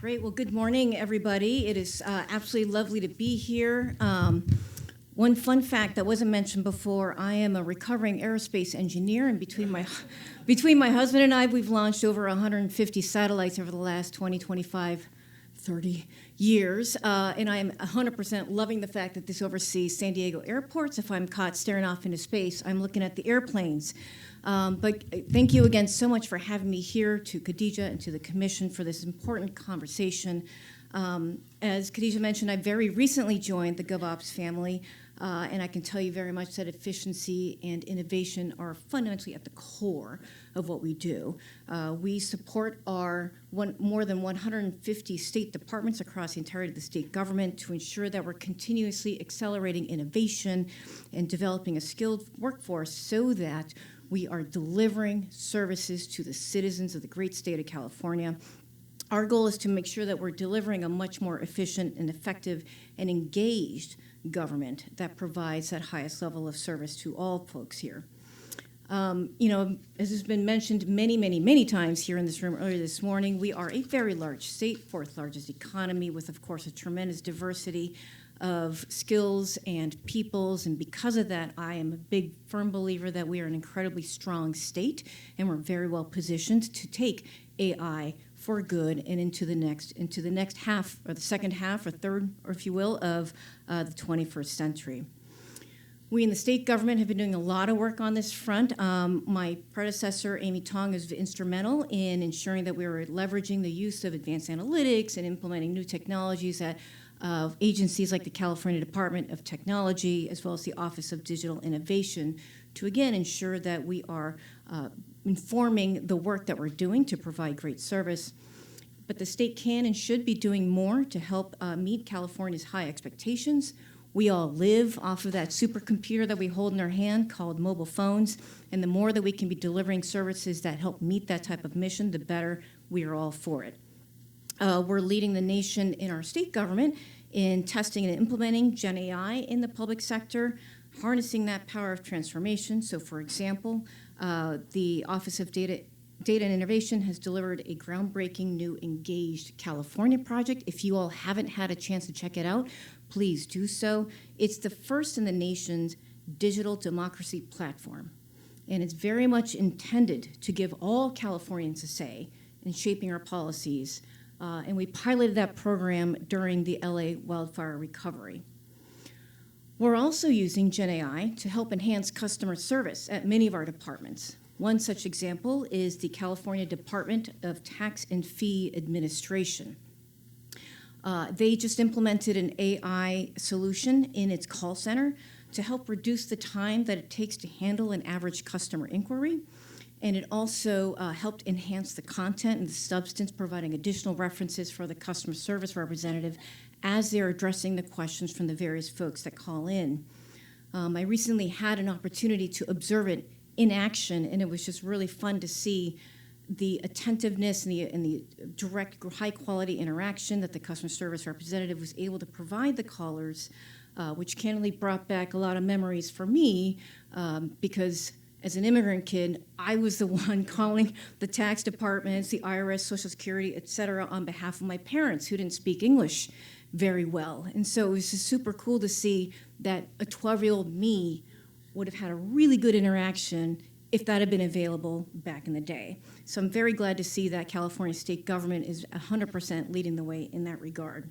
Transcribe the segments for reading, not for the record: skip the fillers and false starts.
Great. Well, good morning, everybody. It is absolutely lovely to be here. One fun fact that wasn't mentioned before, I am a recovering aerospace engineer, and between my husband and I, we've launched over 150 satellites over the last 20, 25, 30 years, and I am 100% loving the fact that this oversees San Diego airports. If I'm caught staring off into space, I'm looking at the airplanes. But thank you again so much for having me here, to Khadija and to the Commission for this important conversation. As Khadija mentioned, I very recently joined the GovOps family, and I can tell you very much that efficiency and innovation are fundamentally at the core of what we do. We support our more than 150 state departments across the entirety of the state government to ensure that we're continuously accelerating innovation and developing a skilled workforce so that we are delivering services to the citizens of the great state of California. Our goal is to make sure that we're delivering a much more efficient and effective and engaged government that provides that highest level of service to all folks here. As has been mentioned many, many, many times here in this room earlier this morning, we are a very large state, fourth largest economy, with, of course, a tremendous diversity of skills and peoples, and because of that, I am a big, firm believer that we are an incredibly strong state, and we're very well positioned to take AI for good and into the next half, or the second half, or third, or if you will, of the 21st century. We in the state government have been doing a lot of work on this front. My predecessor, Amy Tong, is instrumental in ensuring that we were leveraging the use of advanced analytics and implementing new technologies at agencies like the California Department of Technology, as well as the Office of Digital Innovation, to again ensure that we are informing the work that we're doing to provide great service. But the state can and should be doing more to help meet California's high expectations. We all live off of that supercomputer that we hold in our hand called mobile phones, and the more that we can be delivering services that help meet that type of mission, the better we are all for it. We're leading the nation in our state government in testing and implementing Gen AI in the public sector, harnessing that power of transformation. So, for example, the Office of Data and Innovation has delivered a groundbreaking new Engaged California project. If you all haven't had a chance to check it out, please do so. It's the first in the nation's digital democracy platform, and it's very much intended to give all Californians a say in shaping our policies. And we piloted that program during the LA wildfire recovery. We're also using Gen AI to help enhance customer service at many of our departments. One such example is the California Department of Tax and Fee Administration. They just implemented an AI solution in its call center to help reduce the time that it takes to handle an average customer inquiry. And it also helped enhance the content and the substance, providing additional references for the customer service representative as they're addressing the questions from the various folks that call in. I recently had an opportunity to observe it in action, and it was just really fun to see the attentiveness and the direct, high-quality interaction that the customer service representative was able to provide the callers, which candidly brought back a lot of memories for me because as an immigrant kid, I was the one calling the tax departments, the IRS, Social Security, et cetera, on behalf of my parents who didn't speak English very well. And so it was just super cool to see that a 12-year-old me would have had a really good interaction if that had been available back in the day. So I'm very glad to see that California state government is 100% leading the way in that regard.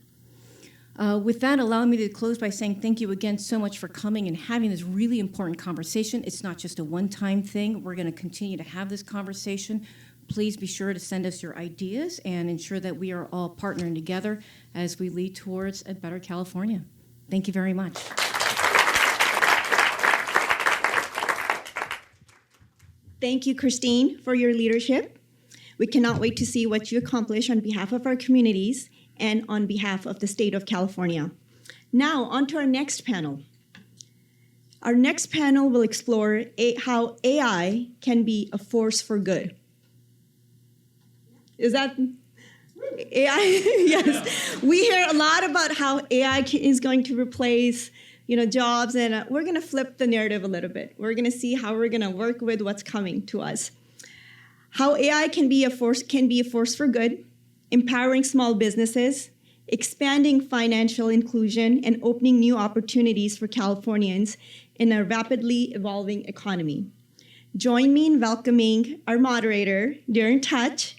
With that, allow me to close by saying thank you again so much for coming and having this really important conversation. It's not just a one-time thing. We're going to continue to have this conversation. Please be sure to send us your ideas and ensure that we are all partnering together as we lead towards a better California. Thank you very much. Thank you, Christine, for your leadership. We cannot wait to see what you accomplish on behalf of our communities and on behalf of the state of California. Now, on to our next panel. Our next panel will explore how AI can be a force for good. Is that AI? Yes. We hear a lot about how AI is going to replace jobs, and we're going to flip the narrative a little bit. We're going to see how we're going to work with what's coming to us. How AI can be a force for good, empowering small businesses, expanding financial inclusion, and opening new opportunities for Californians in a rapidly evolving economy. Join me in welcoming our moderator, Darren Touch,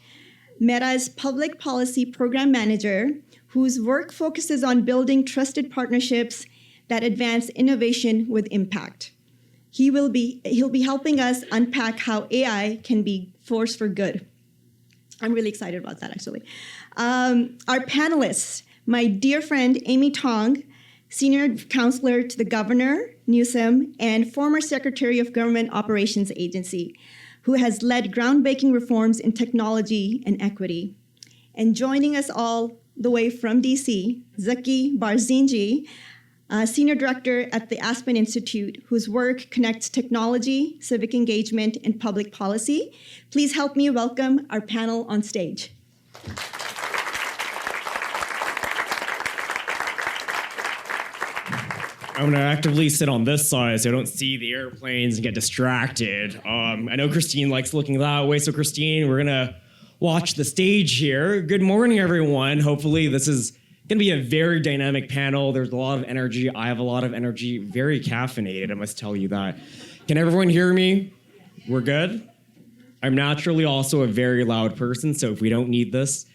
Meta's Public Policy Program Manager, whose work focuses on building trusted partnerships that advance innovation with impact. He'll be helping us unpack how AI can be force for good. I'm really excited about that, actually. Our panelists, my dear friend Amy Tong, Senior Counselor to the Governor, Newsom, and former Secretary of Government Operations Agency, who has led groundbreaking reforms in technology and equity. And joining us all the way from DC, Zaki Barzinji, Senior Director at the Aspen Institute, whose work connects technology, civic engagement, and public policy. Please help me welcome our panel on stage. I'm gonna actively sit on this side so I don't see the airplanes and get distracted. I know Christine likes looking that way, so Christine, we're gonna watch the stage here. Good morning, everyone. Hopefully this is gonna be a very dynamic panel. There's a lot of energy. I have a lot of energy, very caffeinated, I must tell you that. Can everyone hear me? We're good? I'm naturally also a very loud person, so if we don't need this,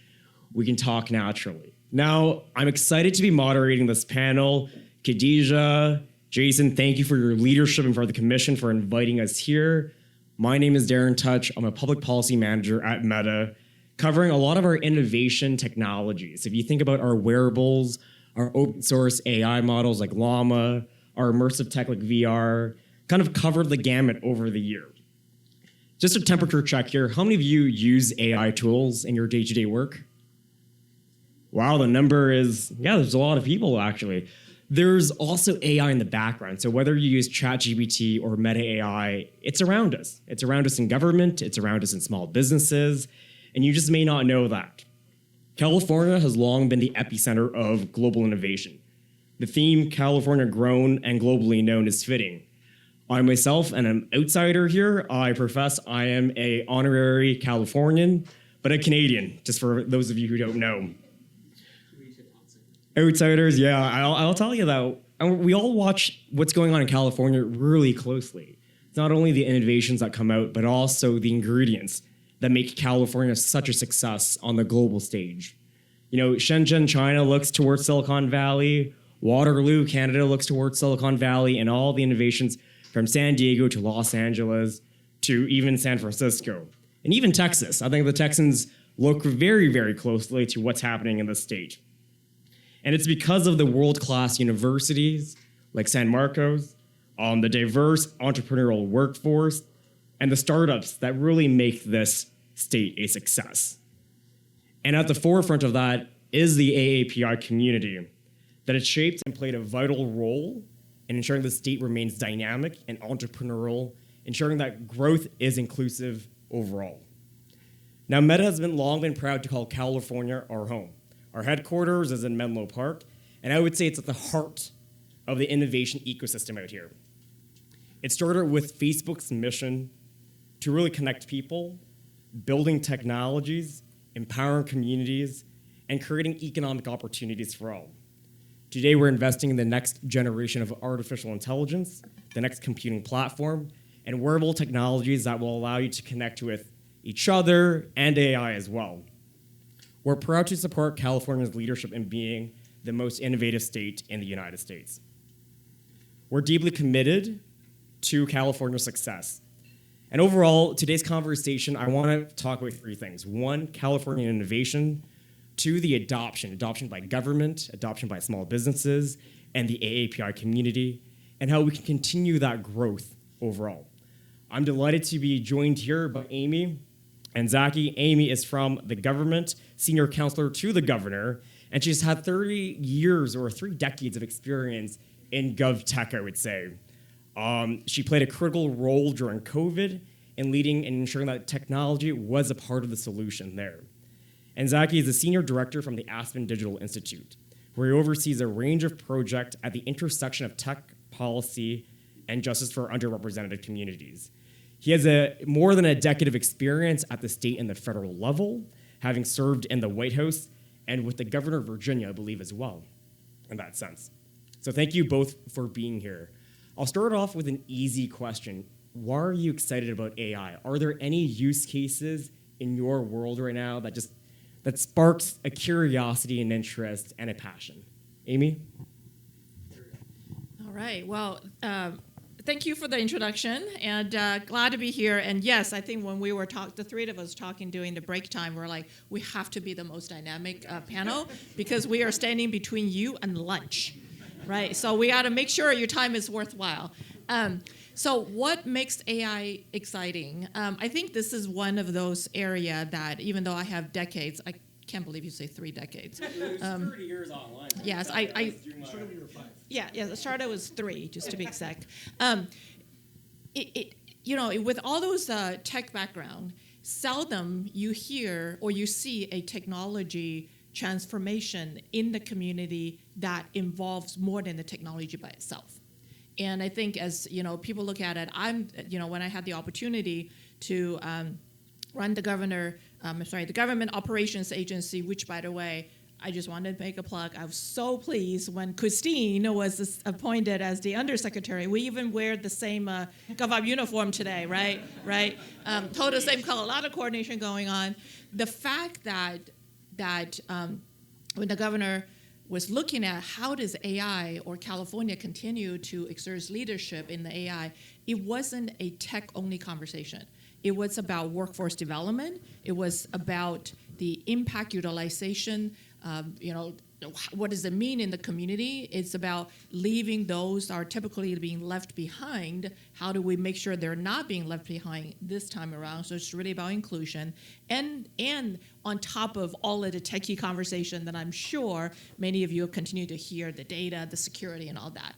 we can talk naturally. Now, I'm excited to be moderating this panel. Khadija, Jason, thank you for your leadership and for the commission for inviting us here. My name is Darren Touch. I'm a public policy manager at Meta, covering a lot of our innovation technologies. If you think about our wearables, our open source AI models like Llama, our immersive tech like VR, kind of covered the gamut over the year. Just a temperature check here. How many of you use AI tools in your day-to-day work? Wow, the number is, yeah, there's a lot of people actually. There's also AI in the background. So whether you use ChatGPT or Meta AI, it's around us. It's around us in government, it's around us in small businesses, and you just may not know that. California has long been the epicenter of global innovation. The theme, California grown and globally known, is fitting. I myself am an outsider here. I profess I am an honorary Californian, but a Canadian, just for those of you who don't know. Outsiders, yeah, I'll tell you that. We all watch what's going on in California really closely. It's not only the innovations that come out, but also the ingredients that make California such a success on the global stage. You know, Shenzhen, China looks towards Silicon Valley. Waterloo, Canada looks towards Silicon Valley, and all the innovations from San Diego to Los Angeles to even San Francisco. And even Texas. I think the Texans look very, very closely to what's happening in the state. And it's because of the world-class universities like San Marcos, the diverse entrepreneurial workforce, and the startups that really make this state a success. And at the forefront of that is the AAPI community that has shaped and played a vital role in ensuring the state remains dynamic and entrepreneurial, ensuring that growth is inclusive overall. Now, Meta has long been proud to call California our home. Our headquarters is in Menlo Park, and I would say it's at the heart of the innovation ecosystem out here. It started with Facebook's mission to really connect people, building technologies, empowering communities, and creating economic opportunities for all. Today, we're investing in the next generation of artificial intelligence, the next computing platform, and wearable technologies that will allow you to connect with each other and AI as well. We're proud to support California's leadership in being the most innovative state in the United States. We're deeply committed to California's success. And overall, today's conversation, I want to talk about three things. One, California innovation. Two, the adoption by government, adoption by small businesses, and the AAPI community, and how we can continue that growth overall. I'm delighted to be joined here by Amy and Zaki. Amy is from the government, senior counselor to the governor, and she's had 30 years or 3 decades of experience in gov tech, I would say. She played a critical role during COVID in leading and ensuring that technology was a part of the solution there. And Zaki is a senior director from the Aspen Digital Institute, where he oversees a range of projects at the intersection of tech policy and justice for underrepresented communities. He has more than a decade of experience at the state and the federal level, having served in the White House and with the governor of Virginia, I believe, as well, in that sense. So thank you both for being here. I'll start off with an easy question. Why are you excited about AI? Are there any use cases in your world right now that sparks a curiosity and interest and a passion? Amy? All right. Well, thank you for the introduction, and glad to be here. And yes, I think when we were the three of us talking during the break time, we're like, we have to be the most dynamic panel because we are standing between you and lunch, right? So we got to make sure your time is worthwhile. So what makes AI exciting? I think this is one of those areas that, even though I have decades, I can't believe you say 3 decades. It was 30 years online. Yes, Yeah, the startup was 3, just to be exact. With all those tech background, seldom you hear or you see a technology transformation in the community that involves more than the technology by itself. And I think as people look at it, when I had the opportunity to run the Government Operations Agency, which, by the way, I just wanted to make a plug. I was so pleased when Christine was appointed as the undersecretary. We even wear the same GovOps uniform today, right? Total same color, a lot of coordination going on. The fact that when the governor was looking at how does AI or California continue to exert leadership in the AI, it wasn't a tech-only conversation. It was about workforce development. It was about the impact utilization. What does it mean in the community? It's about leaving those that are typically being left behind. How do we make sure they're not being left behind this time around? So it's really about inclusion. And on top of all of the techie conversation that I'm sure many of you continue to hear, the data, the security, and all that.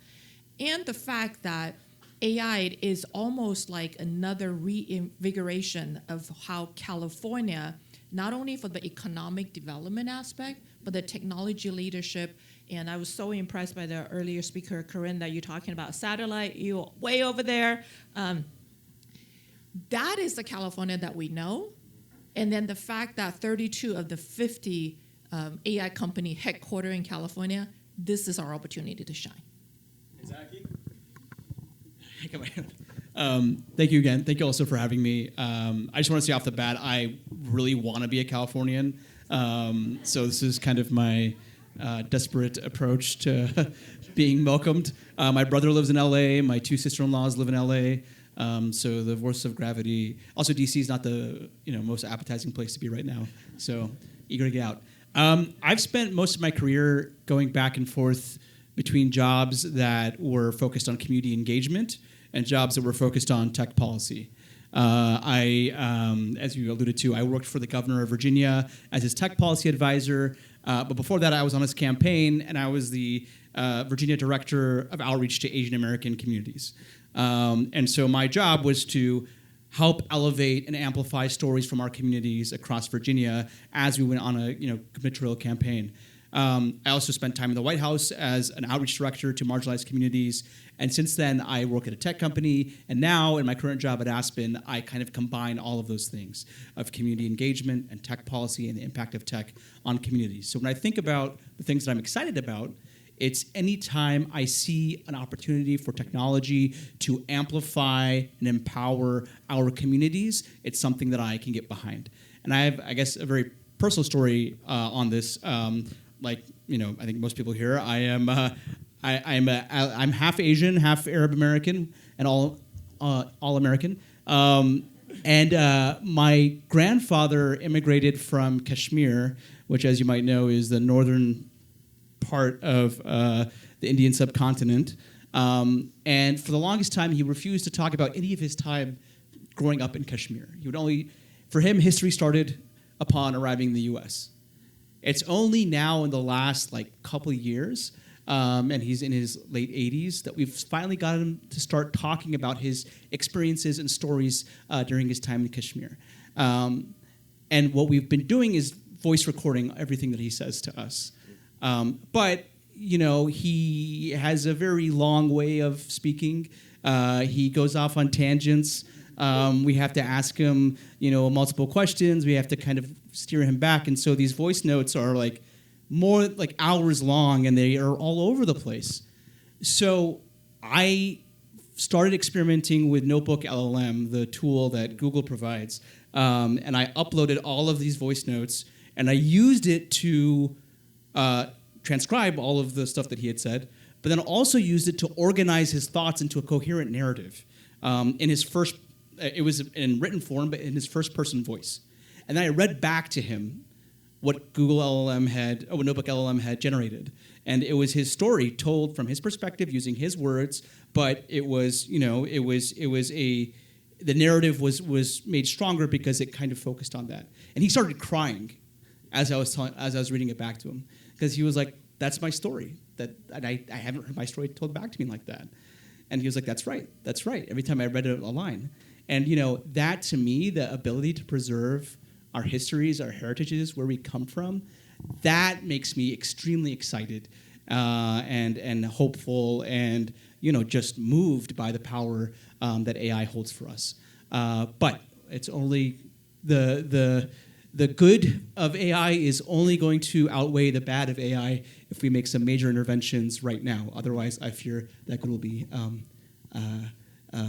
And the fact that AI is almost like another reinvigoration of how California, not only for the economic development aspect, but the technology leadership. And I was so impressed by the earlier speaker, Corinne, that you're talking about satellite, you way over there. That is the California that we know. And then the fact that 32 of the 50 AI company headquartered in California, this is our opportunity to shine. Zaki? Thank you again. Thank you also for having me. I just want to say off the bat, I really want to be a Californian. So this is kind of my desperate approach to being welcomed. My brother lives in LA. My 2 sister-in-laws live in LA. So the force of gravity. Also, DC is not the most appetizing place to be right now. So eager to get out. I've spent most of my career going back and forth between jobs that were focused on community engagement and jobs that were focused on tech policy. As you alluded to, I worked for the governor of Virginia as his tech policy advisor. But before that, I was on his campaign, and I was the Virginia director of outreach to Asian American communities. And so my job was to help elevate and amplify stories from our communities across Virginia as we went on a gubernatorial campaign. I also spent time in the White House as an outreach director to marginalized communities. And since then, I work at a tech company. And now, in my current job at Aspen, I kind of combine all of those things of community engagement and tech policy and the impact of tech on communities. So when I think about the things that I'm excited about, it's anytime I see an opportunity for technology to amplify and empower our communities, it's something that I can get behind. And I have, I guess, a very personal story on this. I think most people here, I'm half Asian, half Arab American, and all American. And my grandfather immigrated from Kashmir, which, as you might know, is the northern part of the Indian subcontinent. And for the longest time, he refused to talk about any of his time growing up in Kashmir. For him, history started upon arriving in the U.S. It's only now in the last couple of years, and he's in his late 80s, that we've finally got him to start talking about his experiences and stories during his time in Kashmir. And what we've been doing is voice recording everything that he says to us. But he has a very long way of speaking. He goes off on tangents. We have to ask him, multiple questions. We have to kind of steer him back. And so these voice notes are like more like hours long, and they are all over the place. So I started experimenting with Notebook LLM, the tool that Google provides, and I uploaded all of these voice notes, and I used it to transcribe all of the stuff that he had said, but then also used it to organize his thoughts into a coherent narrative in his first. It was in written form, but in his first-person voice. And then I read back to him what what Notebook LLM had generated, and it was his story told from his perspective using his words. But it was, the narrative was made stronger because it kind of focused on that. And he started crying as I was reading it back to him, because he was like, "That's my story. And I haven't heard my story told back to me like that." And he was like, "That's right. Every time I read a line." And that to me, the ability to preserve our histories, our heritages, where we come from, that makes me extremely excited and hopeful, and just moved by the power that AI holds for us. But it's only the good of AI is only going to outweigh the bad of AI if we make some major interventions right now. Otherwise, I fear that good will be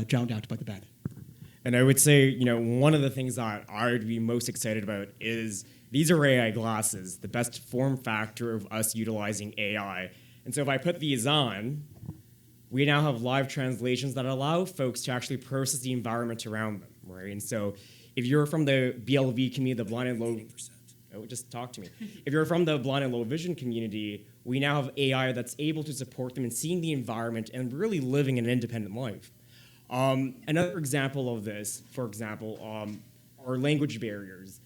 drowned out by the bad. And I would say, one of the things that I would be most excited about is these are AI glasses, the best form factor of us utilizing AI. And so if I put these on, we now have live translations that allow folks to actually process the environment around them, right? And so if you're from the BLV community, the blind and low... Oh, just talk to me. If you're from the blind and low vision community, we now have AI that's able to support them in seeing the environment and really living an independent life. Another example of this, for example, are language barriers.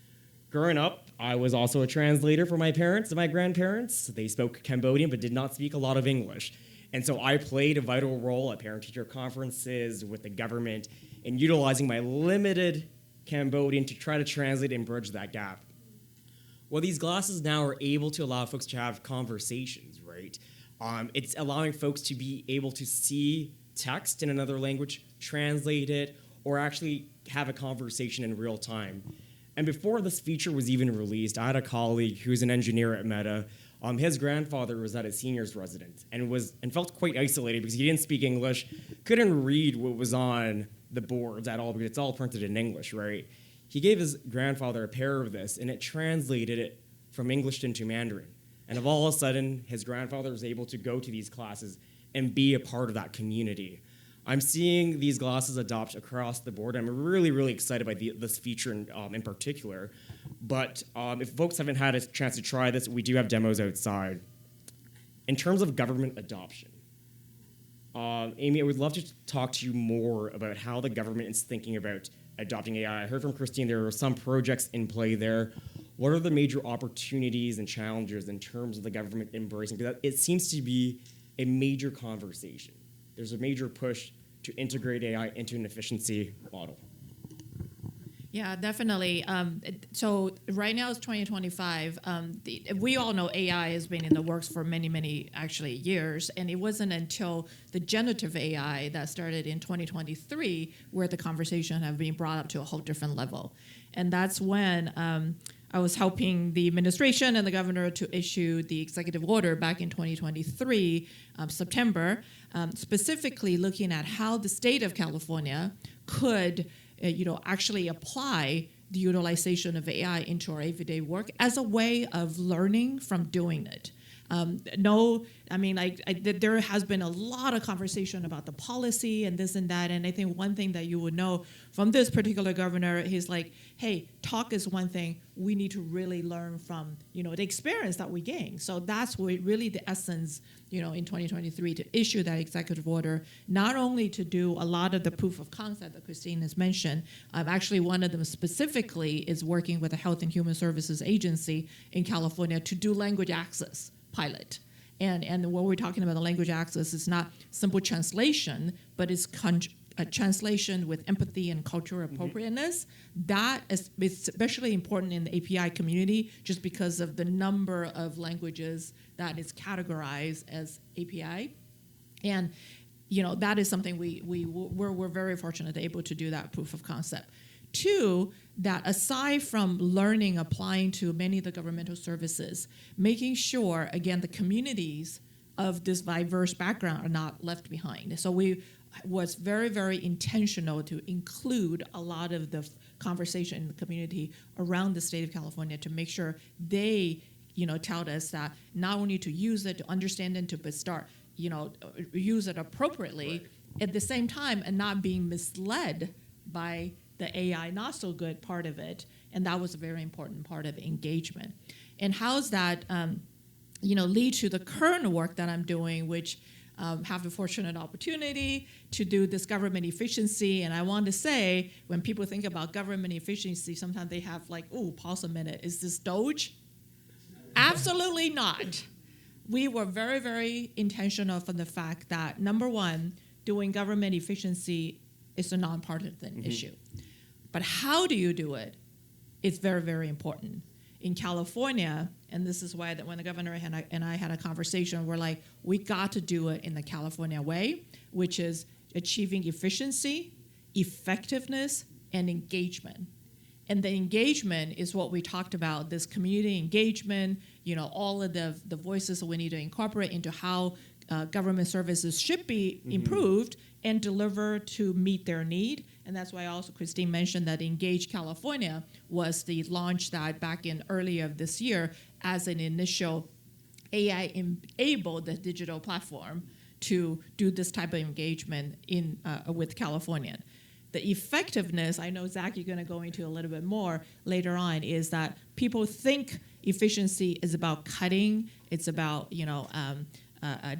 Growing up, I was also a translator for my parents and my grandparents. They spoke Cambodian but did not speak a lot of English. And so I played a vital role at parent-teacher conferences with the government in utilizing my limited Cambodian to try to translate and bridge that gap. Well, these glasses now are able to allow folks to have conversations, right? It's allowing folks to be able to see text in another language, translate it, or actually have a conversation in real time. And before this feature was even released, I had a colleague who's an engineer at Meta. His grandfather was at a seniors residence and felt quite isolated because he didn't speak English, couldn't read what was on the boards at all because it's all printed in English, right? He gave his grandfather a pair of this, and it translated it from English into Mandarin. And all of a sudden, his grandfather was able to go to these classes and be a part of that community. I'm seeing these glasses adopt across the board. I'm really, really excited by this feature in particular. But if folks haven't had a chance to try this, we do have demos outside. In terms of government adoption, Amy, I would love to talk to you more about how the government is thinking about adopting AI. I heard from Christine there are some projects in play there. What are the major opportunities and challenges in terms of the government embracing? Because it seems to be a major conversation. There's a major push to integrate AI into an efficiency model. Yeah, definitely. So right now it's 2025. We all know AI has been in the works for many, many actually years, and it wasn't until the generative AI that started in 2023 where the conversation have been brought up to a whole different level. And that's when I was helping the administration and the governor to issue the executive order back in 2023, September, specifically looking at how the state of California could actually apply the utilization of AI into our everyday work as a way of learning from doing it. There has been a lot of conversation about the policy and this and that, and I think one thing that you would know from this particular governor, he's like, hey, talk is one thing, we need to really learn from, the experience that we gain. So that's really the essence, in 2023 to issue that executive order, not only to do a lot of the proof of concept that Christine has mentioned, actually one of them specifically is working with the Health and Human Services Agency in California to do language access pilot. And what we're talking about, the language access, is not simple translation, but it's a translation with empathy and cultural appropriateness. That is especially important in the API community just because of the number of languages that is categorized as API. And that is something we're very fortunate able to do that proof of concept. Two, that aside from learning, applying to many of the governmental services, making sure, again, the communities of this diverse background are not left behind. So we was very, very intentional to include a lot of the conversation in the community around the state of California to make sure they, tell us that not only to use it, to understand it, to start, use it appropriately at the same time and not being misled by the AI not so good part of it. And that was a very important part of engagement. And how's that, lead to the current work that I'm doing, which have the fortunate opportunity to do this government efficiency. And I want to say, when people think about government efficiency, sometimes they have like, pause a minute, is this Doge? Absolutely not. We were very, very intentional from the fact that, number one, doing government efficiency is a nonpartisan issue. But how do you do it is very, very important. In California, and this is why that when the governor and I had a conversation, we're like, we got to do it in the California way, which is achieving efficiency, effectiveness, and engagement. And the engagement is what we talked about, this community engagement, all of the voices that we need to incorporate into how government services should be improved and deliver to meet their need. And that's why also Christine mentioned that Engage California was the launch that back in earlier this year as an initial AI-enabled digital platform to do this type of engagement with California. The effectiveness, I know Zaki, you're going to go into a little bit more later on, is that people think efficiency is about cutting, it's about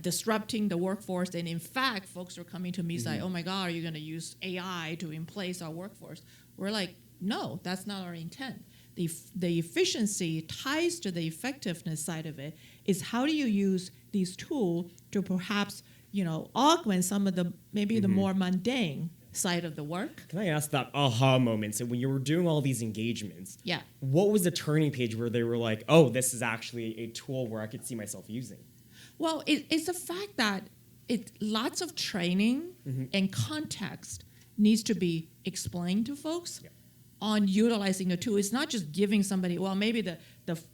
disrupting the workforce, and in fact, folks are coming to me saying, "Oh my God, are you going to use AI to replace our workforce?" We're like, no, that's not our intent. The efficiency ties to the effectiveness side of it. Is how do you use these tools to perhaps augment some of the maybe the more mundane side of the work. Can I ask that aha moment? So when you were doing all these engagements, Yeah. what was the turning page where they were like, oh, this is actually a tool where I could see myself using? Well, it's the fact that lots of training and context needs to be explained to folks on utilizing the tool. It's not just giving somebody, well, maybe the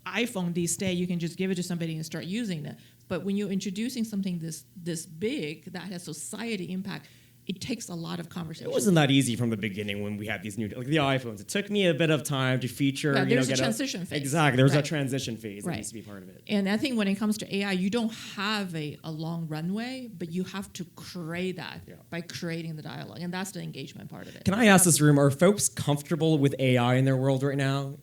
iPhone these days, you can just give it to somebody and start using it. But when you're introducing something this big that has society impact, it takes a lot of conversation. It wasn't that easy from the beginning when we had these new, like the iPhones. It took me a bit of time to feature. Yeah, there's a transition phase. Exactly, there's right. a transition phase that needs to be part of it. And I think when it comes to AI, you don't have a long runway, but you have to create that by creating the dialogue, and that's the engagement part of it. Can I ask this room, are folks comfortable with AI in their world right now?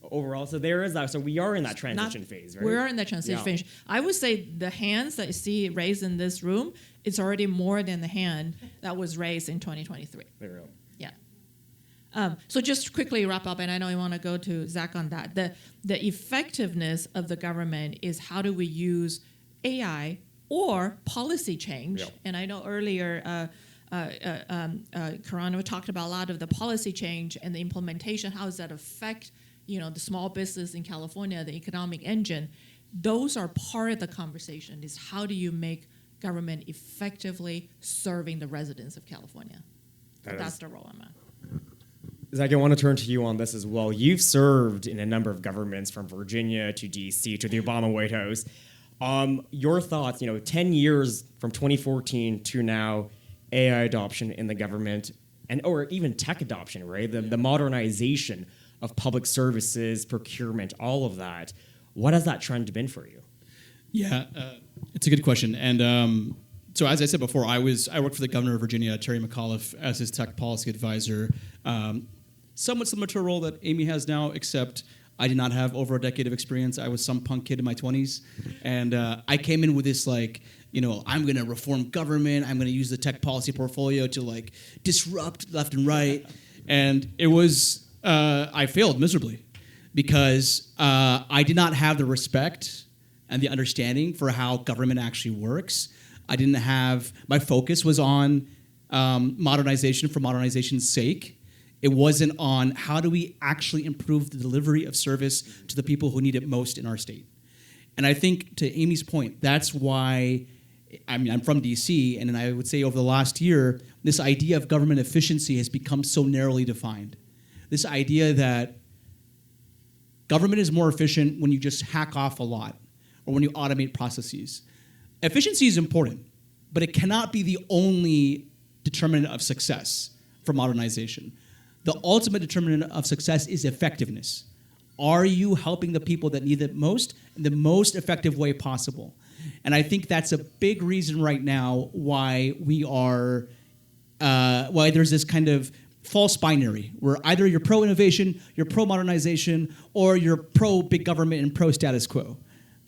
Overall, so there is that. So we are in that transition phase, right? We're in that transition phase. I would say the hands that you see raised in this room, it's already more than the hand that was raised in 2023. There we go. Yeah. So just quickly wrap up, and I know you want to go to Zach on that. The effectiveness of the government is how do we use AI or policy change? Yep. And I know earlier Karana talked about a lot of the policy change and the implementation. How does that affect the small business in California, the economic engine? Those are part of the conversation, is how do you make government effectively serving the residents of California? That's the role I'm at. Zach, I want to turn to you on this as well. You've served in a number of governments from Virginia to DC to the Obama White House. Your thoughts, 10 years from 2014 to now, AI adoption in the government, or even tech adoption, right? The modernization of public services, procurement, all of that. What has that trend been for you? Yeah, it's a good question. And so as I said before, I worked for the governor of Virginia, Terry McAuliffe, as his tech policy advisor. Somewhat similar to a role that Amy has now, except I did not have over a decade of experience. I was some punk kid in my 20s. And I came in with this I'm going to reform government. I'm going to use the tech policy portfolio to disrupt left and right. And it was, I failed miserably because I did not have the respect and the understanding for how government actually works. I didn't have, my focus was on modernization for modernization's sake. It wasn't on how do we actually improve the delivery of service to the people who need it most in our state. And I think, to Amy's point, that's why I mean, I'm from DC, and I would say over the last year, this idea of government efficiency has become so narrowly defined. This idea that government is more efficient when you just hack off a lot or when you automate processes. Efficiency is important, but it cannot be the only determinant of success for modernization. The ultimate determinant of success is effectiveness. Are you helping the people that need it most in the most effective way possible? And I think that's a big reason right now why why there's this kind of false binary where either you're pro-innovation, you're pro-modernization, or you're pro-big government and pro-status quo.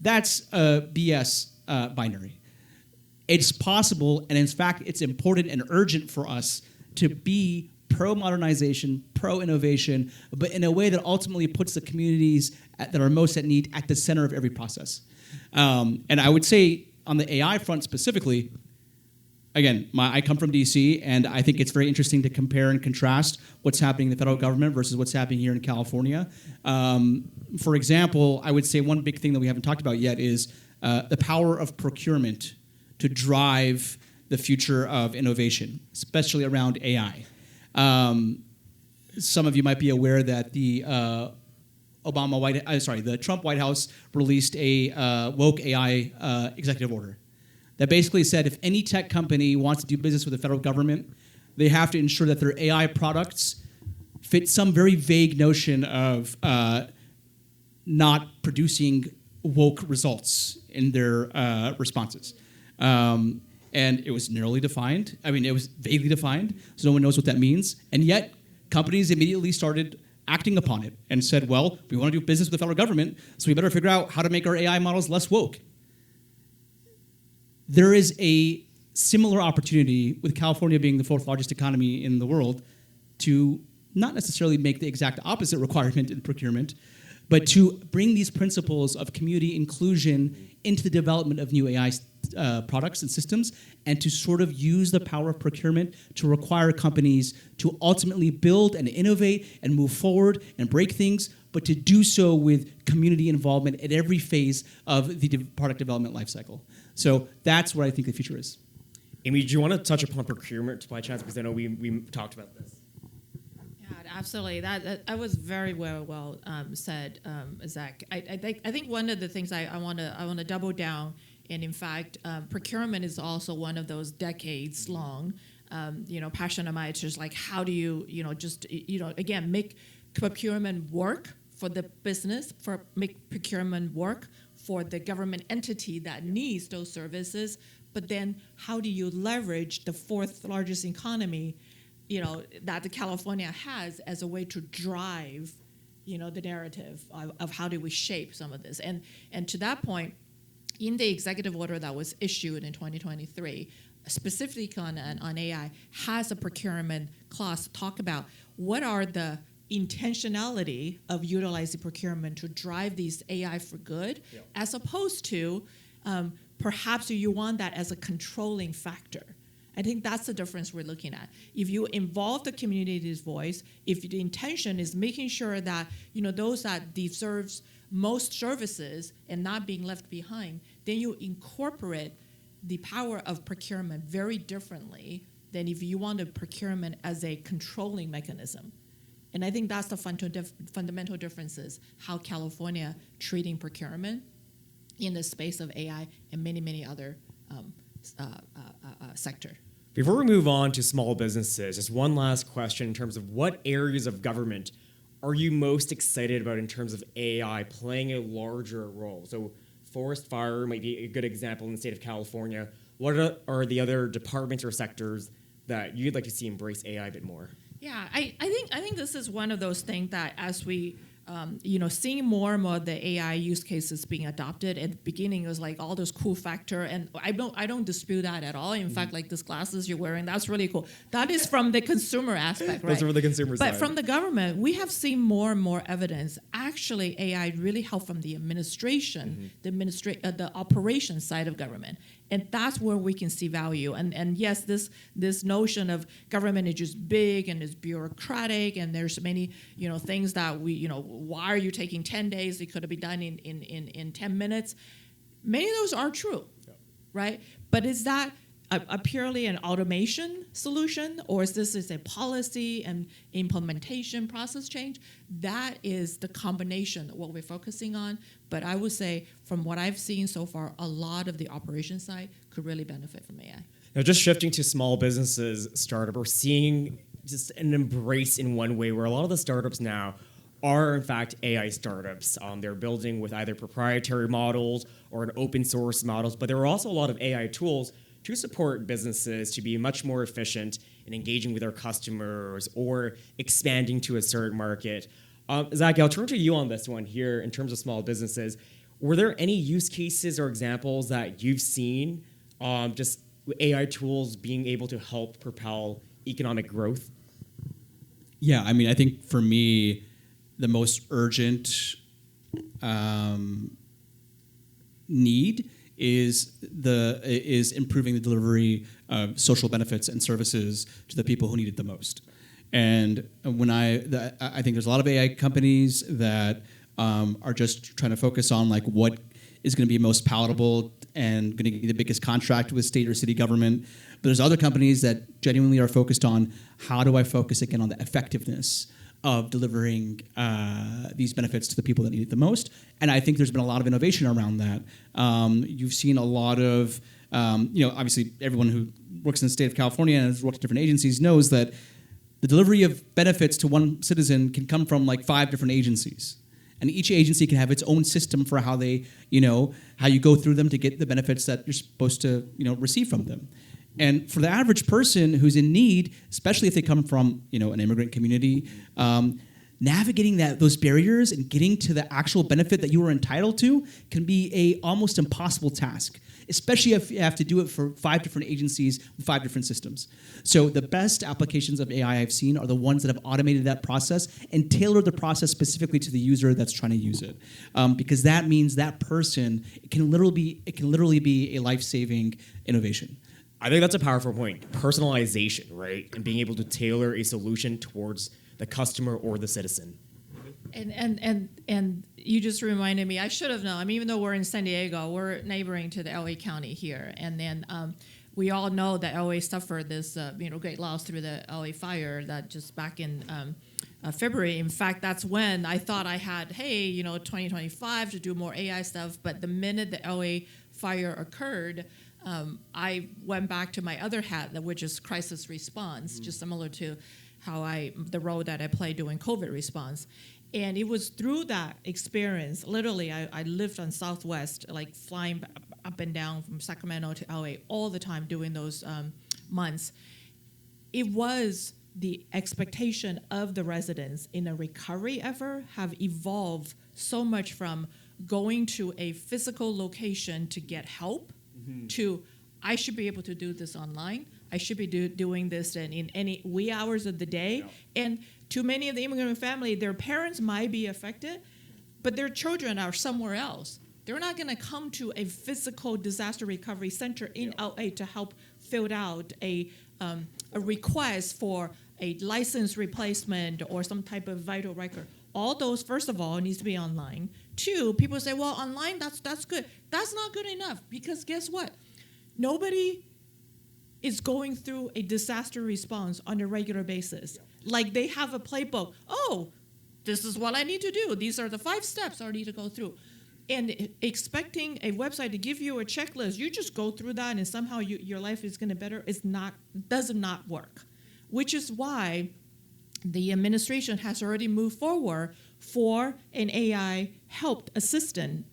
That's a BS binary. It's possible, and in fact, it's important and urgent for us to be pro-modernization, pro-innovation, but in a way that ultimately puts the communities that are most at need at the center of every process. And I would say on the AI front specifically, again, I come from DC, and I think it's very interesting to compare and contrast what's happening in the federal government versus what's happening here in California. For example, I would say one big thing that we haven't talked about yet is the power of procurement to drive the future of innovation, especially around AI. Some of you might be aware that the Trump White House released a woke AI executive order that basically said if any tech company wants to do business with the federal government, they have to ensure that their AI products fit some very vague notion of not producing woke results in their responses. And it was narrowly defined. I mean, it was vaguely defined, so no one knows what that means. And yet, companies immediately started acting upon it and said, well, we want to do business with the federal government, so we better figure out how to make our AI models less woke. There is a similar opportunity with California being the fourth largest economy in the world to not necessarily make the exact opposite requirement in procurement, but to bring these principles of community inclusion into the development of new AI products and systems, and to sort of use the power of procurement to require companies to ultimately build and innovate and move forward and break things, but to do so with community involvement at every phase of the product development lifecycle. So that's what I think the future is. Amy, do you want to touch upon procurement by chance? Because I know we talked about this. Yeah, absolutely. That was very well said, Zach. I think one of the things I want to double down, and in fact, procurement is also one of those decades-long, passion of mine. It's just like, how do you, again, make procurement work for the business, make procurement work for the government entity that needs those services, but then how do you leverage the fourth largest economy, that the California has as a way to drive, the narrative of how do we shape some of this. And to that point, in the executive order that was issued in 2023, specifically on AI, has a procurement clause to talk about what are the intentionality of utilizing procurement to drive these AI for good, as opposed to perhaps you want that as a controlling factor. I think that's the difference we're looking at. If you involve the community's voice, if the intention is making sure that those that deserves most services and not being left behind, then you incorporate the power of procurement very differently than if you want a procurement as a controlling mechanism. And I think that's the fundamental differences, how California treating procurement in the space of AI and many, many other sector. Before we move on to small businesses, just one last question in terms of what areas of government are you most excited about in terms of AI playing a larger role? So forest fire might be a good example in the state of California. What are the other departments or sectors that you'd like to see embrace AI a bit more? Yeah, I think this is one of those things that as we seeing more and more of the AI use cases being adopted. At the beginning, it was like all those cool factor, and I don't dispute that at all. In fact, like these glasses you're wearing, that's really cool. That is from the consumer aspect, right? Those are the consumer side. But from the government, we have seen more and more evidence. Actually, AI really helped from the administration, the operation side of government. And that's where we can see value. And yes, this notion of government is just big and is bureaucratic, and there's many things that why are you taking 10 days? It could have been done in 10 minutes. Many of those are true. Yeah. right? But is that a purely an automation solution, or is this a policy and implementation process change? That is the combination of what we're focusing on. But I would say, from what I've seen so far, a lot of the operation side could really benefit from AI. Now, just shifting to small businesses, startup, we're seeing just an embrace in one way where a lot of the startups now are in fact AI startups. They're building with either proprietary models or an open source models, but there are also a lot of AI tools to support businesses to be much more efficient in engaging with their customers or expanding to a certain market. Zaki, I'll turn to you on this one here in terms of small businesses. Were there any use cases or examples that you've seen just AI tools being able to help propel economic growth? Yeah, I mean, I think for me, the most urgent need is improving the delivery of social benefits and services to the people who need it the most. And when I think there's a lot of AI companies that are just trying to focus on like what is going to be most palatable and going to get the biggest contract with state or city government. But there's other companies that genuinely are focused on how do I focus again on the effectiveness of delivering these benefits to the people that need it the most. And I think there's been a lot of innovation around that. You've seen a lot of, obviously everyone who works in the state of California and has worked at different agencies knows that the delivery of benefits to one citizen can come from like 5 different agencies. And each agency can have its own system for how they, how you go through them to get the benefits that you're supposed to, receive from them. And for the average person who's in need, especially if they come from, an immigrant community, navigating those barriers and getting to the actual benefit that you are entitled to can be a almost impossible task, especially if you have to do it for 5 different agencies with 5 different systems. So the best applications of AI I've seen are the ones that have automated that process and tailored the process specifically to the user that's trying to use it, because that means that person it can literally be a life-saving innovation. I think that's a powerful point. Personalization, right? And being able to tailor a solution towards the customer or the citizen. And you just reminded me, I should have known. I mean, even though we're in San Diego, we're neighboring to the LA County here. And then we all know that LA suffered this great loss through the LA fire that just back in February. In fact, that's when I thought I had, 2025 to do more AI stuff. But the minute the LA fire occurred, I went back to my other hat, which is crisis response, just similar to the role that I played doing COVID response. And it was through that experience, literally, I lived on Southwest, like flying up and down from Sacramento to LA all the time doing those months. It was the expectation of the residents in a recovery effort have evolved so much from going to a physical location to get help to I should be able to do this online. I should be doing this in any wee hours of the day. Yeah. And to many of the immigrant family, their parents might be affected, but their children are somewhere else. They're not going to come to a physical disaster recovery center in LA to help fill out a request for a license replacement or some type of vital record. All those, first of all, needs to be online. 2, people say, well, online, that's good. That's not good enough because guess what? Nobody is going through a disaster response on a regular basis. Yeah. Like they have a playbook. Oh, this is what I need to do. These are the 5 steps I need to go through. And expecting a website to give you a checklist, you just go through that and somehow your life is going to better, does not work. Which is why the administration has already moved forward for an AI assistant,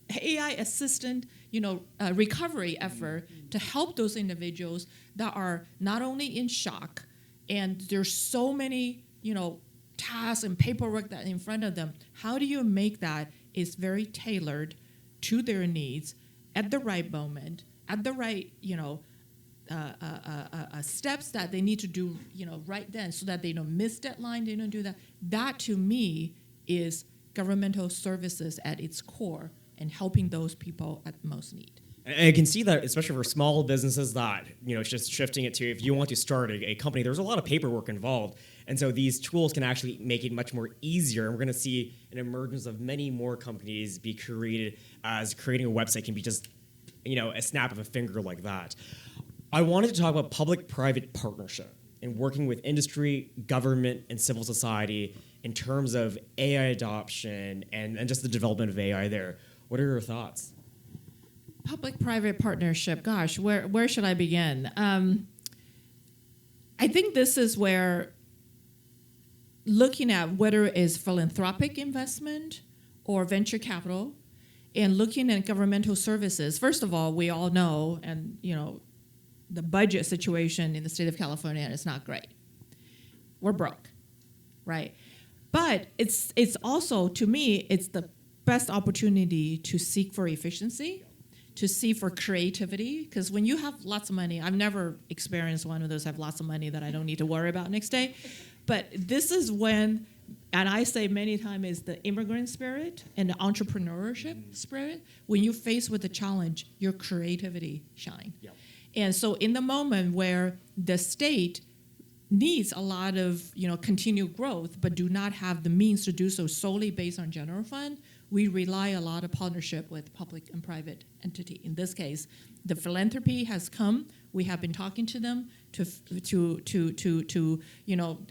recovery effort to help those individuals that are not only in shock, and there's so many, tasks and paperwork that in front of them. How do you make that is very tailored to their needs at the right moment, at the right, steps that they need to do, right then, so that they don't miss deadline, they don't do that. That to me is governmental services at its core and helping those people at most need. And I can see that, especially for small businesses that, it's just shifting it to if you want to start a company, there's a lot of paperwork involved. And so these tools can actually make it much more easier. And we're going to see an emergence of many more companies be created as creating a website can be just a snap of a finger like that. I wanted to talk about public-private partnership and working with industry, government, and civil society in terms of AI adoption and just the development of AI there. What are your thoughts? Public-private partnership, gosh, where should I begin? I think this is where looking at whether it's philanthropic investment or venture capital and looking at governmental services. First of all, we all know, and the budget situation in the state of California is not great. We're broke, right? But it's also, to me, it's the best opportunity to seek for efficiency, to seek for creativity, because when you have lots of money, I've never experienced one of those have lots of money that I don't need to worry about next day, but this is when, and I say many times, is the immigrant spirit and the entrepreneurship spirit. When you're faced with a challenge, your creativity shine. Yep. And so in the moment where the state needs a lot of continued growth, but do not have the means to do so solely based on general fund, we rely a lot of partnership with public and private entity. In this case, the philanthropy has come. We have been talking to them to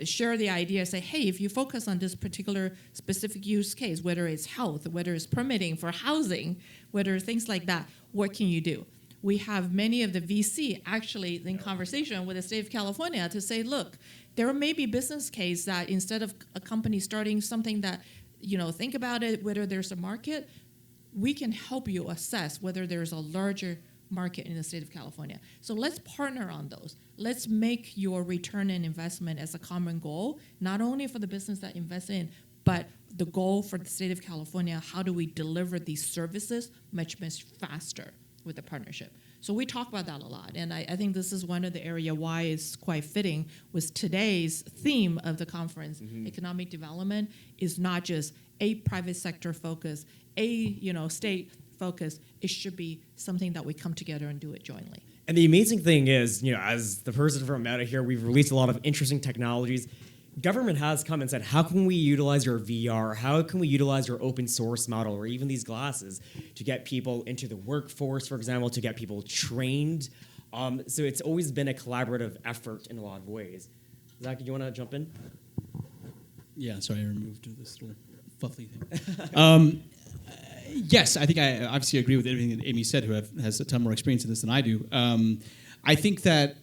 share the idea. Say, hey, if you focus on this particular specific use case, whether it's health, whether it's permitting for housing, whether things like that, what can you do? We have many of the VC actually in conversation with the state of California to say, look, there may be business case that instead of a company starting something that, think about it, whether there's a market, we can help you assess whether there's a larger market in the state of California. So let's partner on those. Let's make your return on investment as a common goal, not only for the business that invests in, but the goal for the state of California, how do we deliver these services much faster with the partnership. So we talk about that a lot, and I think this is one of the area why it's quite fitting with today's theme of the conference. Economic development is not just a private sector focus, a state focus. It should be something that we come together and do it jointly. And the amazing thing is, as the person from Meta here, we've released a lot of interesting technologies. Government has come and said, how can we utilize your VR? How can we utilize your open source model or even these glasses to get people into the workforce, for example, to get people trained? So it's always been a collaborative effort in a lot of ways. Zaki, do you want to jump in? Yeah, sorry, I removed this little fluffy thing. Yes, I think I obviously agree with everything that Amy said, who has a ton more experience in this than I do. I think that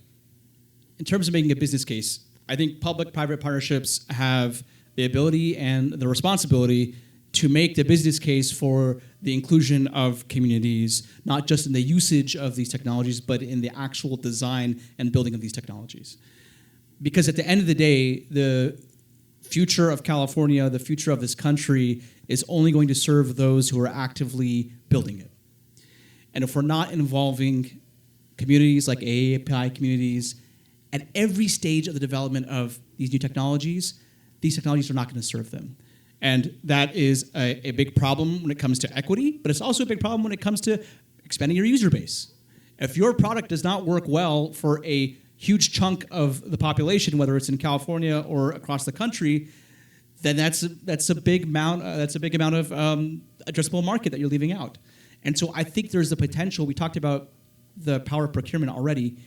in terms of making a business case, I think public-private partnerships have the ability and the responsibility to make the business case for the inclusion of communities, not just in the usage of these technologies, but in the actual design and building of these technologies. Because at the end of the day, the future of California, the future of this country, is only going to serve those who are actively building it. And if we're not involving communities like AAPI communities, at every stage of the development of these new technologies, these technologies are not going to serve them. And that is a big problem when it comes to equity, but it's also a big problem when it comes to expanding your user base. If your product does not work well for a huge chunk of the population, whether it's in California or across the country, then that's a big amount of addressable market that you're leaving out. And so I think there's the potential. We talked about the power of procurement already.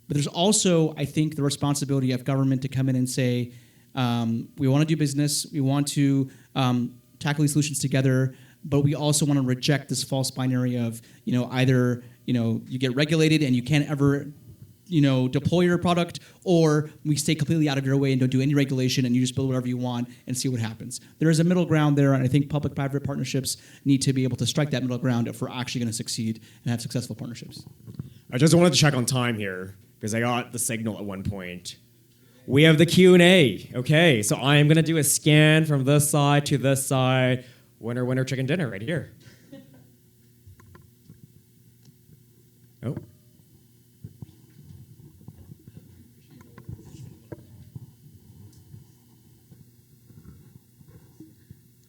But there's also, I think, the responsibility of government to come in and say, we want to do business, we want to tackle these solutions together, but we also want to reject this false binary of, either, you get regulated and you can't ever, deploy your product, or we stay completely out of your way and don't do any regulation and you just build whatever you want and see what happens. There is a middle ground there, and I think public-private partnerships need to be able to strike that middle ground if we're actually going to succeed and have successful partnerships. I just wanted to check on time here, because I got the signal at one point. We have the Q&A. Okay, so I am going to do a scan from this side to this side. Winner, winner, chicken dinner right here. Oh.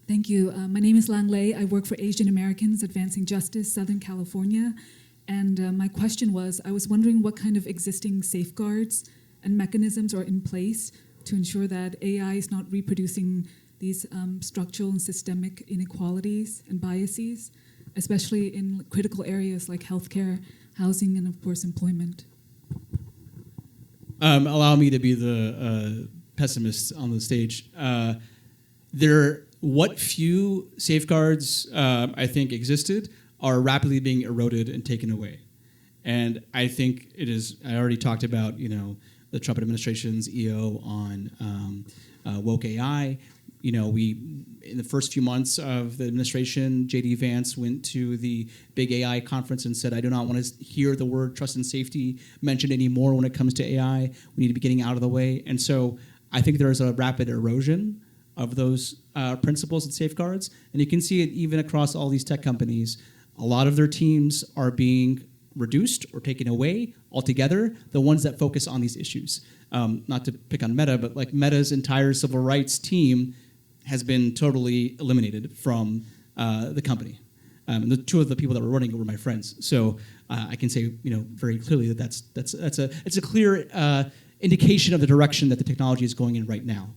Thank you. My name is Lang Lei. I work for Asian Americans Advancing Justice, Southern California. And my question was, I was wondering what kind of existing safeguards and mechanisms are in place to ensure that AI is not reproducing these structural and systemic inequalities and biases especially in critical areas like healthcare, housing, and of course employment? Allow me to be the pessimist on the stage. What few safeguards I think existed are rapidly being eroded and taken away. And I think it is, I already talked about, the Trump administration's EO on woke AI. In the first few months of the administration, J.D. Vance went to the big AI conference and said, I do not want to hear the word trust and safety mentioned anymore when it comes to AI. We need to be getting out of the way. And so I think there's a rapid erosion of those principles and safeguards. And you can see it even across all these tech companies. A lot of their teams are being reduced or taken away altogether, the ones that focus on these issues. Not to pick on Meta, but like Meta's entire civil rights team has been totally eliminated from the company. And the two of the people that were running it were my friends. So I can say, very clearly that it's a clear indication of the direction that the technology is going in right now.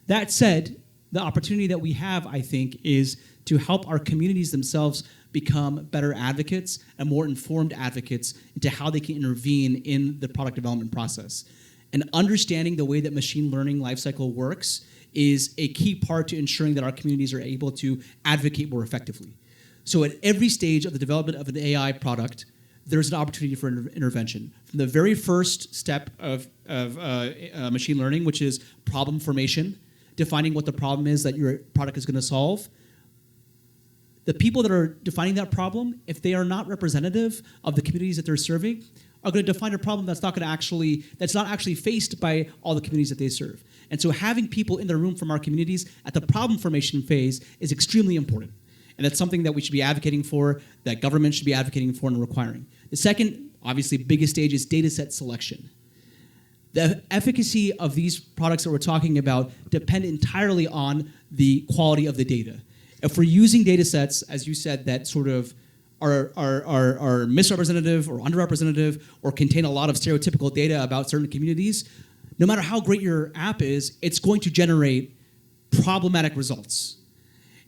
That said, the opportunity that we have, I think, is to help our communities themselves become better advocates and more informed advocates into how they can intervene in the product development process. And understanding the way that machine learning lifecycle works is a key part to ensuring that our communities are able to advocate more effectively. So at every stage of the development of an AI product, there's an opportunity for intervention. From the very first step of machine learning, which is problem formation, defining what the problem is that your product is going to solve, the people that are defining that problem, if they are not representative of the communities that they're serving, are going to define a problem that's not actually faced by all the communities that they serve. And so having people in the room from our communities at the problem formation phase is extremely important. And that's something that we should be advocating for, that government should be advocating for and requiring. The second, obviously, biggest stage is data set selection. The efficacy of these products that we're talking about depend entirely on the quality of the data. If we're using data sets, as you said, that sort of are misrepresentative or underrepresentative or contain a lot of stereotypical data about certain communities, no matter how great your app is, it's going to generate problematic results.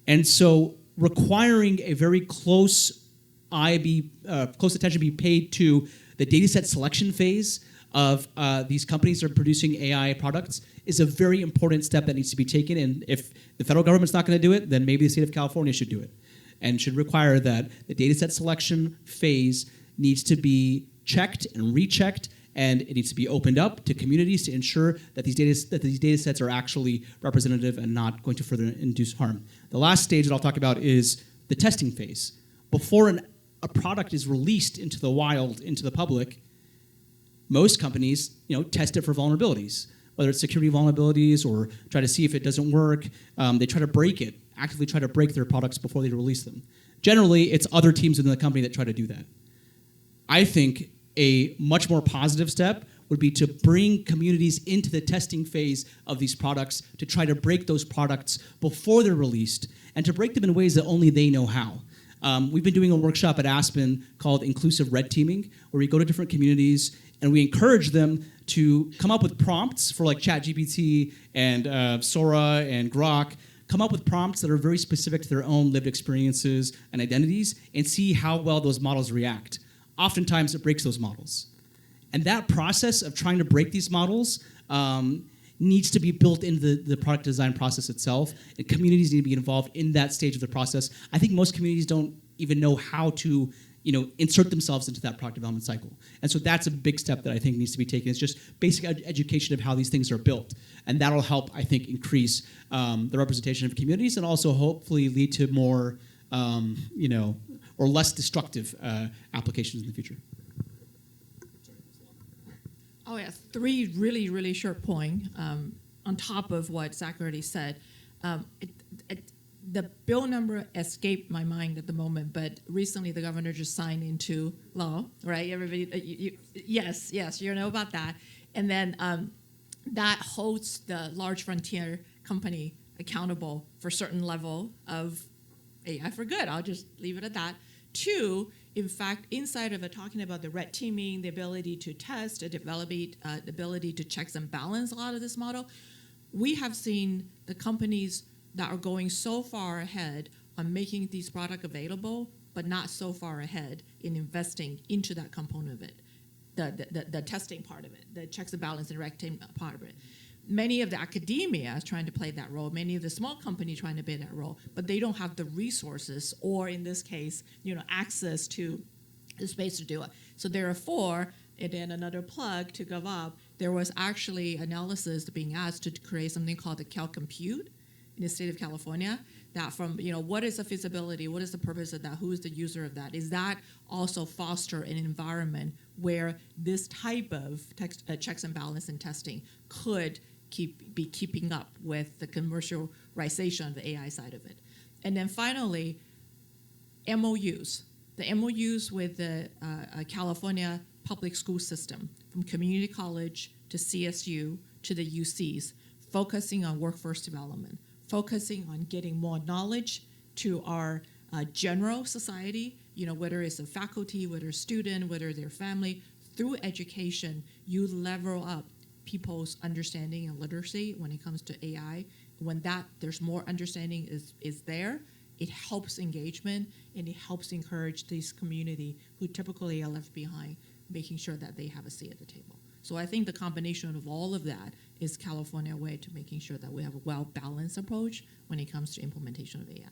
And so requiring a very close attention be paid to the data set selection phase of these companies that are producing AI products is a very important step that needs to be taken. And if the federal government's not going to do it, then maybe the state of California should do it and should require that the data set selection phase needs to be checked and rechecked, and it needs to be opened up to communities to ensure that these data sets are actually representative and not going to further induce harm. The last stage that I'll talk about is the testing phase. Before a product is released into the wild, into the public, most companies test it for vulnerabilities, whether it's security vulnerabilities or try to see if it doesn't work. They try to break it, actively try to break their products before they release them. Generally, it's other teams within the company that try to do that. I think a much more positive step would be to bring communities into the testing phase of these products to try to break those products before they're released and to break them in ways that only they know how. We've been doing a workshop at Aspen called Inclusive Red Teaming, where we go to different communities and we encourage them to come up with prompts for like ChatGPT and Sora and Grok, come up with prompts that are very specific to their own lived experiences and identities and see how well those models react. Oftentimes it breaks those models. And that process of trying to break these models needs to be built into the product design process itself, and communities need to be involved in that stage of the process. I think most communities don't even know how to insert themselves into that product development cycle. And so that's a big step that I think needs to be taken. It's just basic education of how these things are built. And that'll help, I think, increase the representation of communities and also hopefully lead to more, or less destructive applications in the future. Oh, yeah. 3 really, really short points on top of what Zach already said. The bill number escaped my mind at the moment, but recently the governor just signed into law, right? Everybody, yes, you know about that. And then that holds the large frontier company accountable for certain level of AI for good. I'll just leave it at that. 2, in fact, inside of it, talking about the red teaming, the ability to test, the ability to checks and balance a lot of this model, we have seen the companies that are going so far ahead on making these products available but not so far ahead in investing into that component of it, the testing part of it, the checks and balance and recting part of it. Many of the academia is trying to play that role. Many of the small companies trying to play that role, but they don't have the resources, or in this case, access to the space to do it. So therefore, and then another plug to GovOps, there was actually analysis being asked to create something called the Cal Compute in the state of California. That from what is the feasibility, what is the purpose of that, who is the user of that? Is that also foster an environment where this type of checks and balance and testing could be keeping up with the commercialization of the AI side of it? And then finally, MOUs. The MOUs with the California public school system, from community college to CSU to the UCs, focusing on workforce development, focusing on getting more knowledge to our general society, whether it's a faculty, whether a student, whether their family. Through education, you level up people's understanding and literacy when it comes to AI. When there's more understanding is there, it helps engagement and it helps encourage this community who typically are left behind, making sure that they have a seat at the table. So I think the combination of all of that is California's way to making sure that we have a well-balanced approach when it comes to implementation of AI.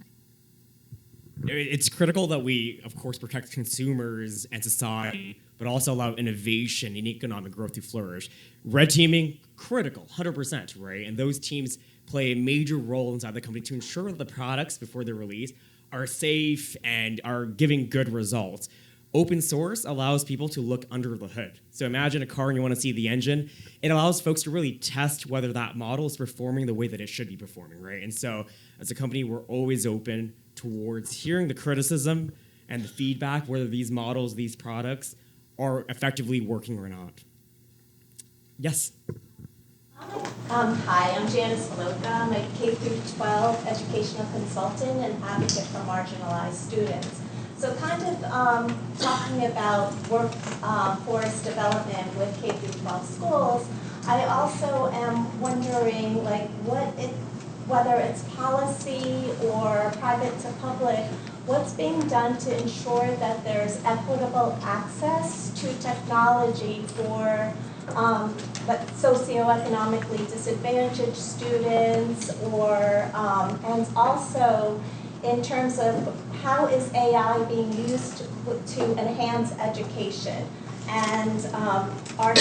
It's critical that we, of course, protect consumers and society, but also allow innovation and economic growth to flourish. Red teaming, critical, 100%, right? And those teams play a major role inside the company to ensure that the products before they're released are safe and are giving good results. Open source allows people to look under the hood. So imagine a car and you want to see the engine. It allows folks to really test whether that model is performing the way that it should be performing, right? And so as a company, we're always open towards hearing the criticism and the feedback, whether these models, these products are effectively working or not. Yes? Hi, I'm Janice Loka. I'm a K-12 educational consultant and advocate for marginalized students. So kind of talking about workforce development with K-12 schools, I also am wondering whether it's policy or private to public, what's being done to ensure that there's equitable access to technology for socioeconomically disadvantaged students, or and also in terms of how is AI being used to enhance education, and for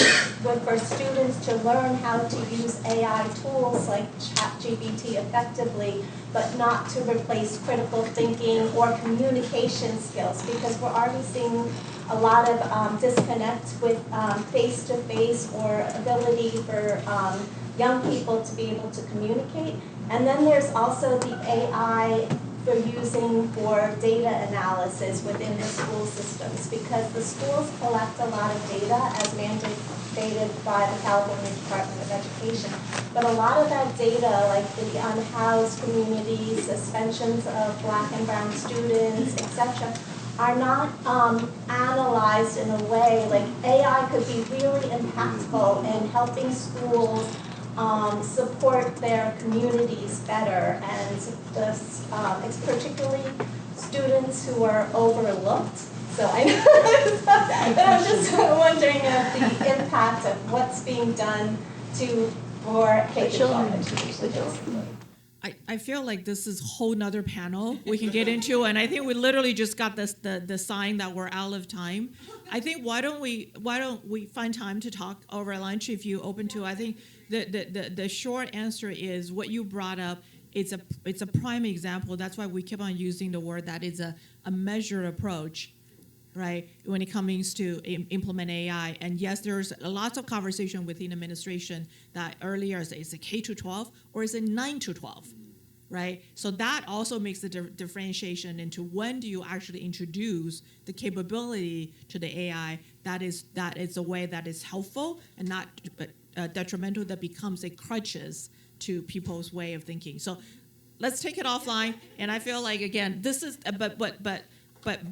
students to learn how to use AI tools like ChatGPT effectively, but not to replace critical thinking or communication skills, because we're already seeing a lot of disconnect with face-to-face or ability for young people to be able to communicate. And then there's also the AI for using for data analysis within the school systems, because the schools collect a lot of data as mandated by the California Department of Education. But a lot of that data, like the unhoused communities, suspensions of Black and brown students, etc., are not analyzed in a way, like AI could be really impactful in helping schools support their communities better, and it's particularly students who are overlooked. So I know, but I'm just wondering of the impact of what's being done for K-12 education. I feel like this is a whole nother panel we can get into, and I think we literally just got the sign that we're out of time. I think why don't we find time to talk over lunch if you're open to? I think the short answer is what you brought up. It's a prime example. That's why we keep on using the word that is a measured approach, right, when it comes to implement AI. And yes, there's lots of conversation within administration that earlier is it K-12 or is it 9-12, right? So that also makes the differentiation into when do you actually introduce the capability to the AI that is a way that is helpful and not detrimental, that becomes a crutches to people's way of thinking. So let's take it offline. And I feel like, again, this is, but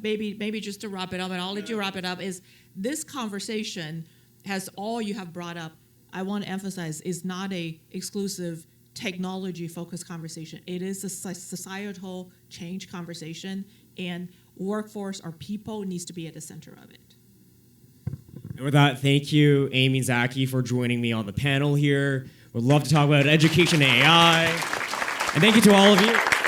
maybe just to wrap it up, and I'll let you wrap it up, is this conversation has all you have brought up, I want to emphasize, is not a exclusive technology-focused conversation. It is a societal change conversation, and workforce, our people needs to be at the center of it. And with that, thank you, Amy and Zaki, for joining me on the panel here. Would love to talk about education and AI. And thank you to all of you.